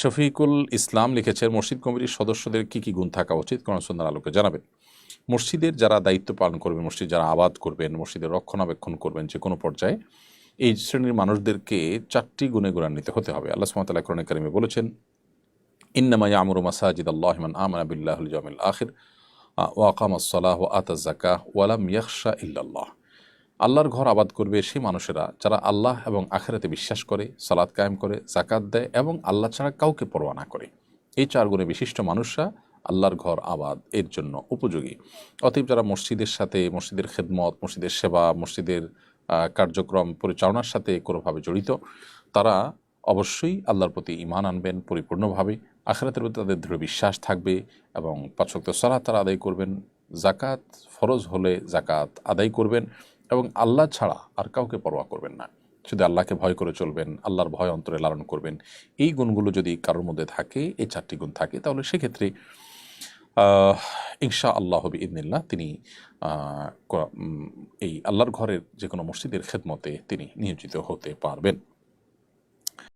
শফিকুল ইসলাম লিখেছেন, মসজিদ কমিটির সদস্যদের কী কী গুণ থাকা উচিত কোরআন সুন্নাহর আলোকে জানাবেন। মসজিদের যারা দায়িত্ব পালন করবেন, মসজিদ যারা আবাদ করবেন, মসজিদের রক্ষণাবেক্ষণ করবেন যে কোনো পর্যায়ে, এই শ্রেণীর মানুষদেরকে 4টি গুণে গুণান্বিত হতে হবে। আল্লাহ সুবহানাহু ওয়া তাআলা কোরআনে কারিমে বলেছেন, ইন্নামা ইয়ামুরু মাসাজিদাল্লাহি মান আমানা বিল্লাহি ওয়াল ইয়াউমিল আখির ওয়া আকামাস সালাহ ওয়া আতাজ যাকাহ ওয়া লাম ইয়াখশা ইল্লাল্লাহ। আল্লাহর ঘর আবাদ করবে সেই মানুষেরা যারা আল্লাহ এবং আখিরাতে বিশ্বাস করে, সালাত কায়েম করে, যাকাত দেয় এবং আল্লাহ ছাড়া কাউকে পরোয়া না করে। এই 4 গুণে বিশিষ্ট মানুষরা আল্লাহর ঘর আবাদ এর জন্য উপযোগী। অতএব যারা মসজিদের সাথে, মসজিদের খেদমত, মসজিদের সেবা, মসজিদের কার্যক্রম পরিচালনার সাথে কোনোভাবে জড়িত, তারা অবশ্যই আল্লাহর প্রতি ঈমান আনবেন পরিপূর্ণভাবে, আখিরাতের প্রতি তাদের দৃঢ় বিশ্বাস থাকবে এবং 5 ওয়াক্ত সালাত তারা আদায় করবেন, যাকাত ফরজ হলে যাকাত আদায় করবেন এবং আল্লাহ ছাড়া আর কাউকে পরোয়া করবেন না, শুধু আল্লাহকে ভয় করে চলবেন, আল্লাহর ভয় অন্তরে লালন করবেন। এই গুণগুলো যদি কারোর মধ্যে থাকে, এই 4টি গুণ থাকে, তাহলে সেক্ষেত্রে ইনশা আল্লাহ বিইذনিল্লাহ তিনি এই আল্লাহর ঘরের যে কোনো মসজিদের খেদমতে তিনি নিয়োজিত হতে পারবেন।